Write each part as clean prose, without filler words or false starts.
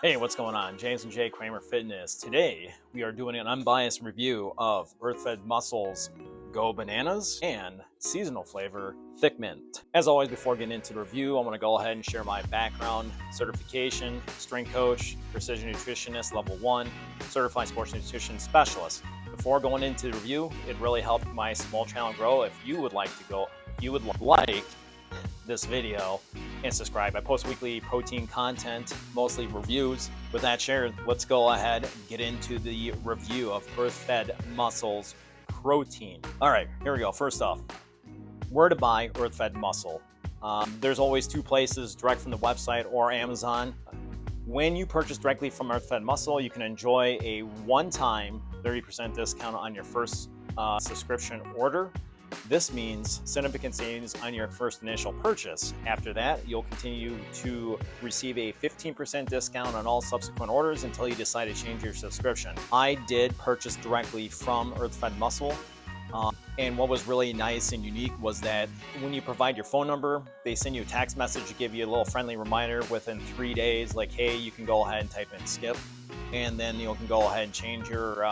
Hey, what's going on? James and Jay Kramer Fitness. Today, we are doing an unbiased review of Earth-Fed Muscles Go Bananas and seasonal flavor Thicc Mint. As always, before getting into the review, I want to go ahead and share my background, certification, strength coach, precision nutritionist level 1, certified sports nutrition specialist. Before going into the review, it really helped my small channel grow. If you would like this video and subscribe. I post weekly protein content, mostly reviews. With that shared, let's go ahead and get into the review of Earth-Fed Muscles protein. All right, here we go. First off, where to buy Earth-Fed Muscle. There's always two places, direct from the website or Amazon. When you purchase directly from Earth-Fed Muscle, you can enjoy a one-time 30% discount on your first subscription order. This means significant savings on your first initial purchase. After that, you'll continue to receive a 15% discount on all subsequent orders until you decide to change your subscription. I did purchase directly from Earth-Fed Muscle. And what was really nice and unique was that when you provide your phone number, they send you a text message to give you a little friendly reminder within 3 days, like, hey, you can go ahead and type in skip. And then you can go ahead and change your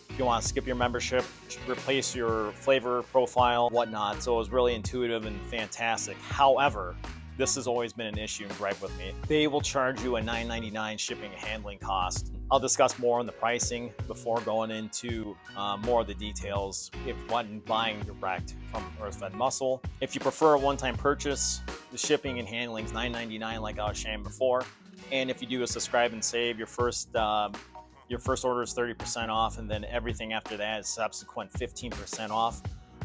if you want to skip your membership, replace your flavor profile, whatnot. So it was really intuitive and fantastic. However, this has always been an issue and gripe with me. They will charge you a $9.99 shipping and handling cost. I'll discuss more on the pricing before going into more of the details if one buying direct from Earth-Fed Muscle. If you prefer a one-time purchase, the shipping and handling is $9.99 like I was saying before. And if you do a subscribe and save, your first order is 30% off, and then everything after that is subsequent 15% off.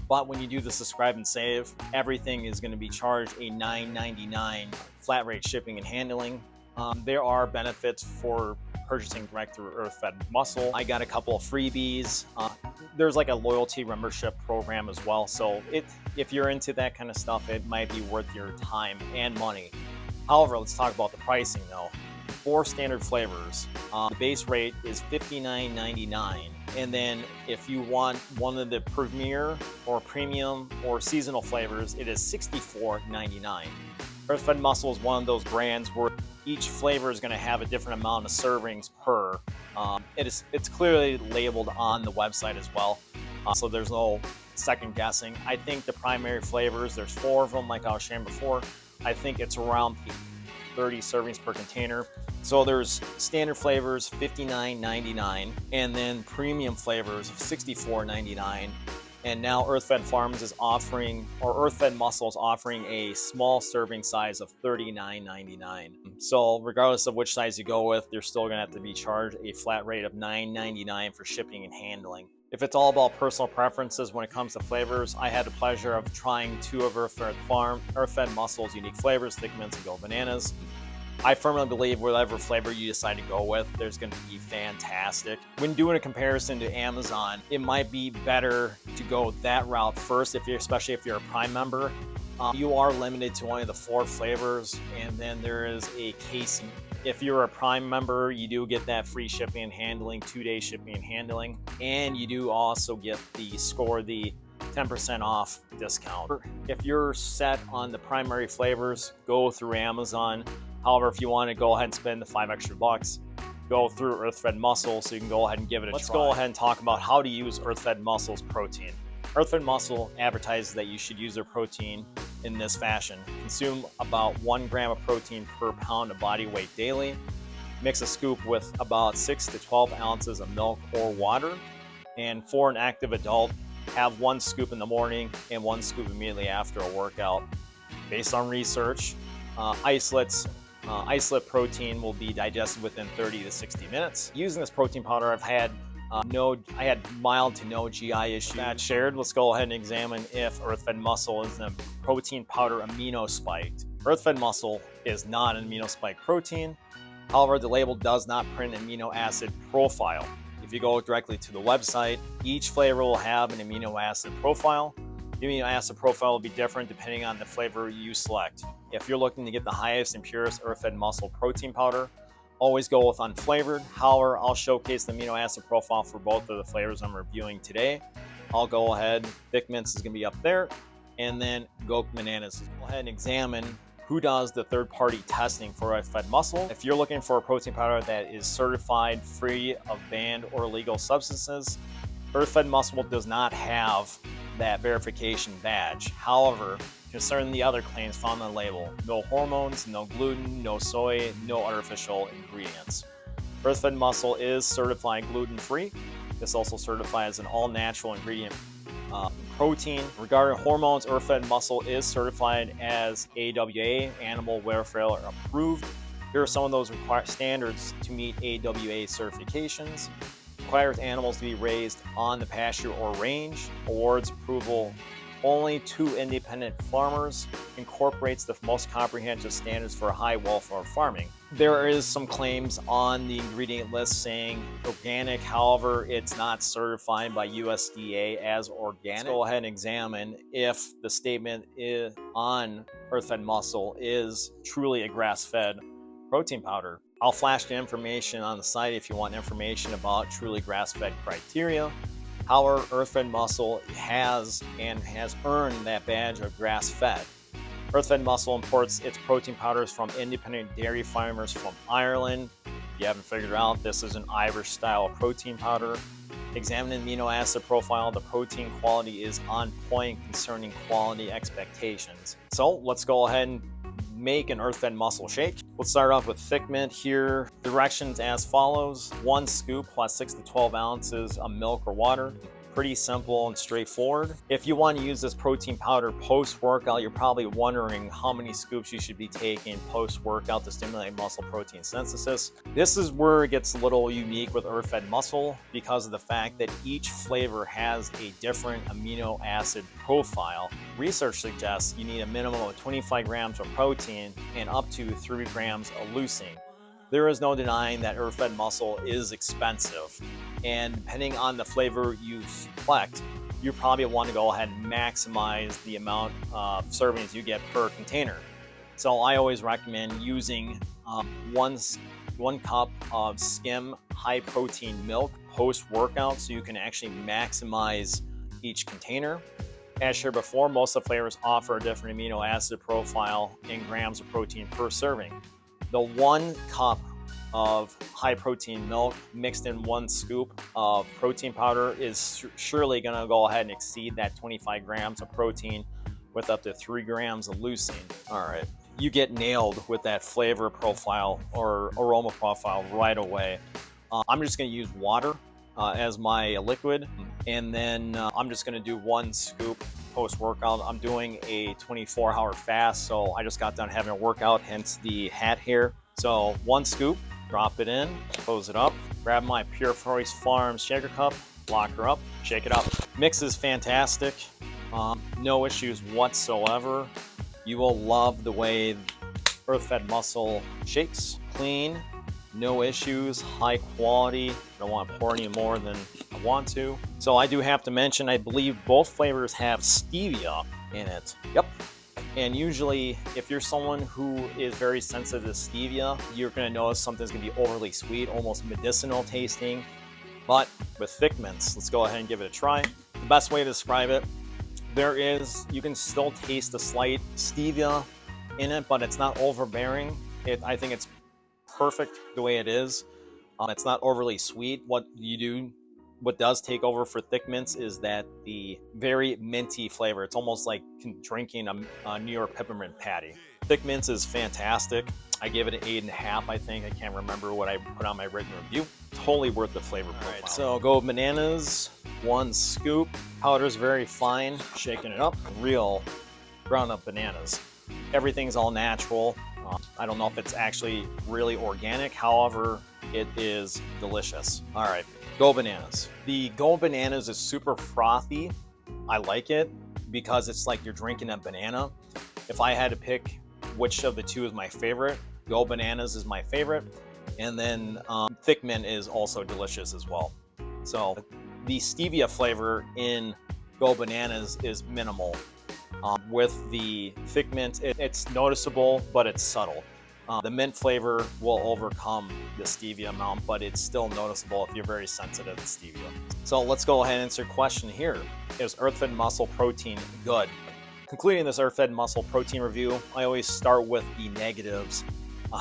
But when you do the subscribe and save, everything is going to be charged a $9.99 flat rate shipping and handling. There are benefits for purchasing direct through Earth-Fed Muscle. I got a couple of freebies. There's like a loyalty membership program as well. So if you're into that kind of stuff, it might be worth your time and money. However, let's talk about the pricing though. 4 standard flavors. The base rate is $59.99, and then if you want one of the premier or premium or seasonal flavors, it is $64.99. Earth-Fed Muscle is one of those brands where each flavor is going to have a different amount of servings per. It's clearly labeled on the website as well, so there's no second guessing. I think the primary flavors, there's 4 of them like I was saying before. I think it's around 30 servings per container. So there's standard flavors, $59.99, and then premium flavors of $64.99. And now Earth-Fed Farms is offering, or Earth-Fed Muscle is offering a small serving size of $39.99. So regardless of which size you go with, you're still gonna have to be charged a flat rate of $9.99 for shipping and handling. If it's all about personal preferences when it comes to flavors, I had the pleasure of trying 2 of Earth-Fed Muscle's unique flavors, Thicc Mints and Go Bananas. I firmly believe whatever flavor you decide to go with, there's going to be fantastic. When doing a comparison to Amazon, it might be better to go that route first, especially if you're a Prime member. You are limited to only the 4 flavors, and then there is a casing. If you're a Prime member, you do get that free shipping and handling, 2-day shipping and handling, and you do also get the 10% off discount. If you're set on the primary flavors, go through Amazon. However, if you want to go ahead and spend the $5 extra, go through Earth-Fed Muscle so you can go ahead and give it a try. Let's go ahead and talk about how to use Earth-Fed Muscle's protein. Earth-Fed Muscle advertises that you should use their protein in this fashion. Consume about 1 gram of protein per pound of body weight daily. Mix a scoop with about 6 to 12 ounces of milk or water. And for an active adult, have 1 scoop in the morning and 1 scoop immediately after a workout. Based on research, isolate protein will be digested within 30 to 60 minutes. Using this protein powder, I had mild to no GI issues. That shared, let's go ahead and examine if Earth-Fed Muscle is a protein powder amino spiked. Earth-Fed Muscle is not an amino spike protein. However, the label does not print an amino acid profile. If you go directly to the website, each flavor will have an amino acid profile. The amino acid profile will be different depending on the flavor you select. If you're looking to get the highest and purest Earth-Fed Muscle protein powder, always go with unflavored. However, I'll showcase the amino acid profile for both of the flavors I'm reviewing today. I'll go ahead, Thicc Mints is going to be up there, and then Go Bananas. Go ahead and examine who does the third-party testing for earth-fed muscle. If you're looking for a protein powder that is certified free of banned or illegal substances, earth-fed muscle does not have that verification badge. However, concerning the other claims found on the label, no hormones, no gluten, no soy, no artificial ingredients. Earth-fed muscle is certified gluten-free. This also certifies an all-natural ingredient protein. Regarding hormones, earth-fed muscle is certified as AWA, Animal Welfare Approved. Here are some of those standards to meet AWA certifications. Requires animals to be raised on the pasture or range. Awards approval only to independent farmers. Incorporates the most comprehensive standards for high welfare farming. There is some claims on the ingredient list saying organic, however, it's not certified by USDA as organic. Let's go ahead and examine if the statement on earth-fed muscle is truly a grass-fed protein powder. I'll flash the information on the site if you want information about truly grass-fed criteria. However, earth-fed muscle has earned that badge of grass-fed. Earth-fed muscle imports its protein powders from independent dairy farmers from Ireland. If you haven't figured out, this is an Irish-style protein powder. Examining the amino acid profile, the protein quality is on point concerning quality expectations. So let's go ahead and make an earth-fed muscle shake. Let's start off with Thicc mint here. Directions as follows: 1 scoop plus 6 to 12 ounces of milk or water. Pretty simple and straightforward. If you want to use this protein powder post-workout, you're probably wondering how many scoops you should be taking post-workout to stimulate muscle protein synthesis. This is where it gets a little unique with earth-fed muscle because of the fact that each flavor has a different amino acid profile. Research suggests you need a minimum of 25 grams of protein and up to 3 grams of leucine. There is no denying that earth-fed muscle is expensive, and depending on the flavor you select, you probably want to go ahead and maximize the amount of servings you get per container. So I always recommend using 1 cup of skim high-protein milk post-workout so you can actually maximize each container. As shared before, most of the flavors offer a different amino acid profile in grams of protein per serving. The 1 cup of high protein milk mixed in 1 scoop of protein powder is surely going to go ahead and exceed that 25 grams of protein with up to 3 grams of leucine. All right, you get nailed with that flavor profile or aroma profile right away. I'm just going to use water as my liquid, and then I'm just going to do 1 scoop post-workout. I'm doing a 24-hour fast, so I just got done having a workout, hence the hat here. So 1 scoop, drop it in, close it up, grab my Pure Forest Farms shaker cup, lock her up, shake it up. Mix is fantastic, no issues whatsoever. You will love the way earth-fed muscle shakes. Clean, no issues, high quality. I don't want to pour any more than I want to. So I do have to mention, I believe both flavors have stevia in it. Yep. And usually, if you're someone who is very sensitive to stevia, you're going to notice something's going to be overly sweet, almost medicinal tasting. But with Thicc mints, let's go ahead and give it a try. The best way to describe it, you can still taste the slight stevia in it, but it's not overbearing. I think it's perfect the way it is. It's not overly sweet. What does take over for Thicc mints is that the very minty flavor. It's almost like drinking a New York peppermint patty. Thicc mints is fantastic. I give it an 8.5, I think. I can't remember what I put on my written review. Totally worth the flavor profile. All right, so go bananas, 1 scoop. Powder's very fine, shaking it up. Real ground up bananas. Everything's all natural. I don't know if it's actually really organic. However, it is delicious. All right, Go Bananas. The Go Bananas is super frothy. I like it because it's like you're drinking a banana. If I had to pick which of the two is my favorite, Go Bananas is my favorite. And then Thicc mint is also delicious as well. So the stevia flavor in Go Bananas is minimal. With the Thicc mint, it's noticeable, but it's subtle. The mint flavor will overcome the stevia amount, but it's still noticeable if you're very sensitive to stevia. So let's go ahead and answer your question here. Is earth-fed muscle protein good? Concluding this earth-fed muscle protein review, I always start with the negatives.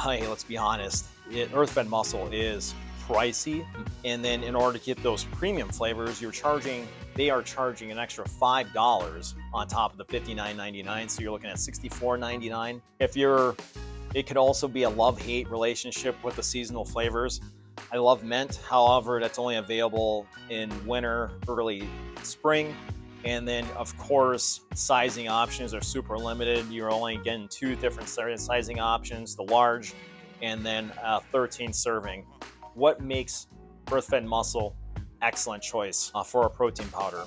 Hey, let's be honest, earth-fed muscle is pricey, and then in order to get those premium flavors, they are charging an extra $5 on top of the $59.99, so you're looking at $64.99. It could also be a love-hate relationship with the seasonal flavors. I love mint, however, that's only available in winter, early spring. And then, of course, sizing options are super limited. You're only getting 2 different sizing options, the large and then 13 serving. What makes earth-fed muscle excellent choice for a protein powder?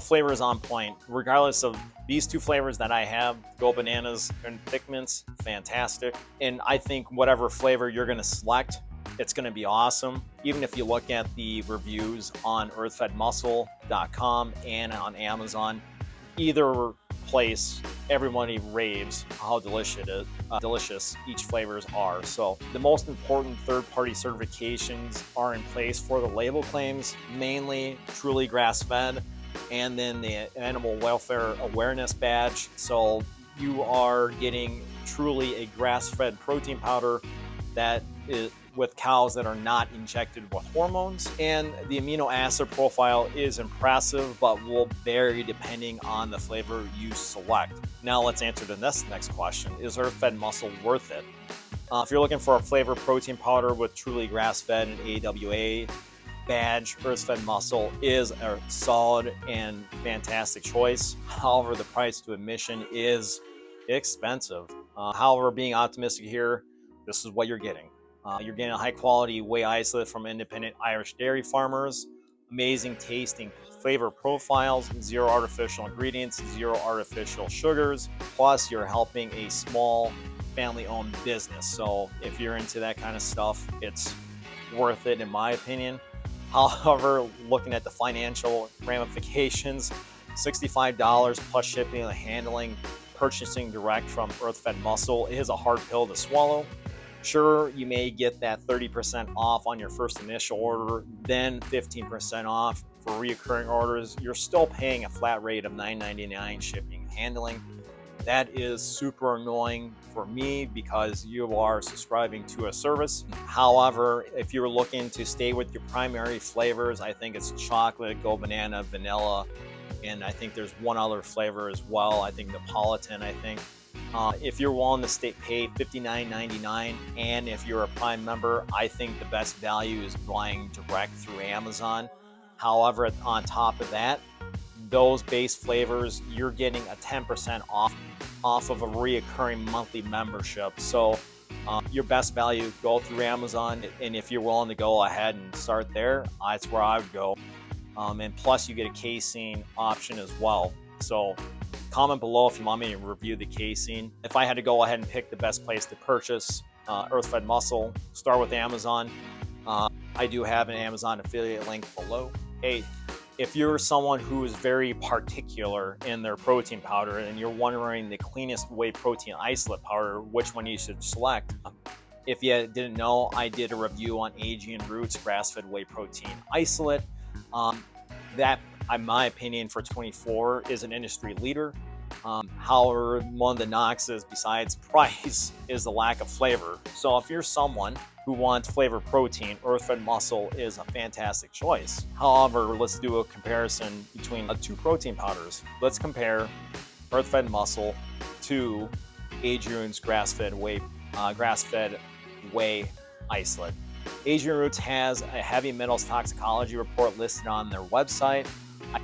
Flavor is on point. Regardless of these 2 flavors that I have, Go Bananas and Thicc Mints, fantastic. And I think whatever flavor you're going to select, it's going to be awesome. Even if you look at the reviews on earthfedmuscle.com and on Amazon, either place, everybody raves how delicious each flavors are. So the most important third-party certifications are in place for the label claims, mainly truly grass-fed, and then the Animal Welfare Awareness Badge. So you are getting truly a grass-fed protein powder that is with cows that are not injected with hormones. And the amino acid profile is impressive, but will vary depending on the flavor you select. Now let's answer the next question. Is earth-fed muscle worth it? If you're looking for a flavor protein powder with truly grass-fed and AWA badge, earth-fed muscle is a solid and fantastic choice. However, the price to admission is expensive. However, being optimistic here, this is what you're getting. You're getting a high quality whey isolate from independent Irish dairy farmers, amazing tasting flavor profiles, 0 artificial ingredients, 0 artificial sugars, plus you're helping a small family owned business. So if you're into that kind of stuff, it's worth it in my opinion. However, looking at the financial ramifications, $65 plus shipping and handling, purchasing direct from earth-fed muscle is a hard pill to swallow. Sure, you may get that 30% off on your first initial order, then 15% off for recurring orders. You're still paying a flat rate of $9.99 shipping and handling. That is super annoying for me because you are subscribing to a service. However, if you're looking to stay with your primary flavors, I think it's chocolate, Go Banana, vanilla, and I think there's one other flavor as well. I think Napolitan, I think. If you're willing to pay $59.99, and if you're a Prime member, I think the best value is buying direct through Amazon. However, on top of that, those base flavors, you're getting a 10% off of a reoccurring monthly membership. So your best value, go through Amazon, and if you're willing to go ahead and start there, that's where I would go. And plus you get a casein option as well. So comment below if you want me to review the casein. If I had to go ahead and pick the best place to purchase earth-fed muscle, start with Amazon. I do have an Amazon affiliate link below. Hey, if you're someone who is very particular in their protein powder and you're wondering the cleanest whey protein isolate powder, which one you should select, if you didn't know, I did a review on Aegean Roots grass-fed whey protein isolate. That, in my opinion, for 24 is an industry leader. However, one of the knocks is, besides price, is the lack of flavor. So if you're someone who wants flavor protein, earth-fed muscle is a fantastic choice. However, let's do a comparison between the 2 protein powders. Let's compare earth-fed muscle to Aegean's grass-fed whey isolate. Aegean Roots has a heavy metals toxicology report listed on their website.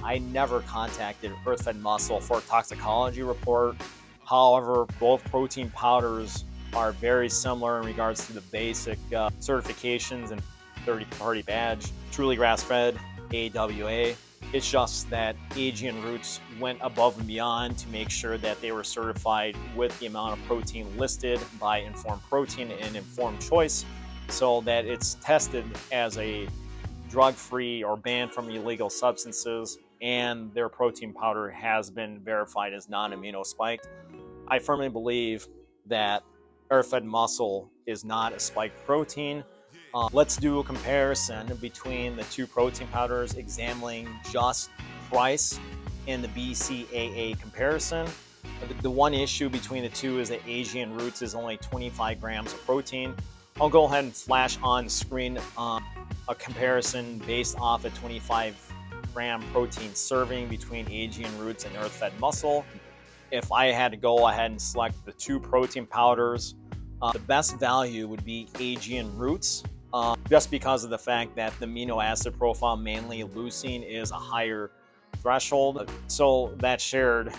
I never contacted earth-fed muscle for a toxicology report. However, both protein powders are very similar in regards to the basic certifications and third-party badge. Truly grass-fed, AWA. It's just that Aegean Roots went above and beyond to make sure that they were certified with the amount of protein listed by Informed Protein and Informed Choice, so that it's tested as a drug-free or banned from illegal substances, and their protein powder has been verified as non-amino spiked. I firmly believe that earth-fed muscle is not a spiked protein. Let's do a comparison between the 2 protein powders, examining just price in the BCAA comparison. The one issue between the two is that Asian Roots is only 25 grams of protein. I'll go ahead and flash on the screen a comparison based off a 25-gram protein serving between Asian Roots and Earth-Fed Muscle. If I had to go ahead and select the two protein powders, the best value would be Asian Roots, just because of the fact that the amino acid profile, mainly leucine, is a higher threshold. So that shared,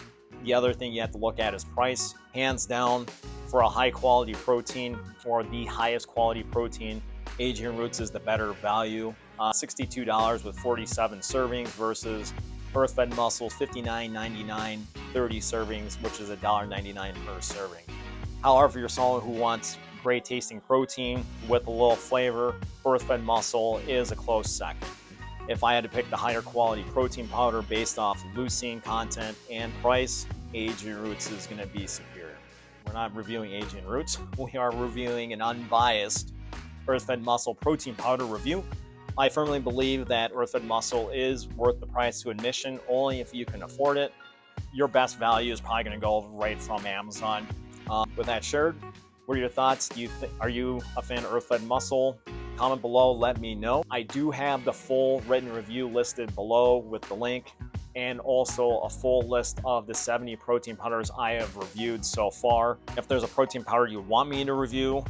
the other thing you have to look at is price. Hands down, for a high quality protein, or the highest quality protein, Asian Roots is the better value. $62 with 47 servings versus Earth-Fed Muscles, $59.99, 30 servings, which is $1.99 per serving. However, if you're someone who wants great tasting protein with a little flavor, Earth-Fed Muscle is a close second. If I had to pick the higher quality protein powder based off leucine content and price, Asian Roots is going to be superior. We're not reviewing Asian Roots. We are reviewing an unbiased Earth-Fed Muscle protein powder review. I firmly believe that Earth-Fed Muscle is worth the price to admission only if you can afford it. Your best value is probably going to go right from Amazon. With that shared, what are your thoughts? Are you a fan of Earth-Fed Muscle? Comment below, let me know. I do have the full written review listed below with the link, and also a full list of the 70 protein powders I have reviewed so far. If there's a protein powder you want me to review,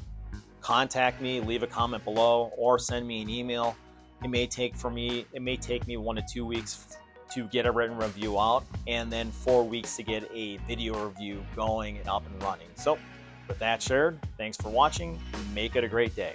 contact me, leave a comment below, or send me an email. It may take me 1 to 2 weeks to get a written review out, and then 4 weeks to get a video review going and up and running. So with that shared, thanks for watching. Make it a great day.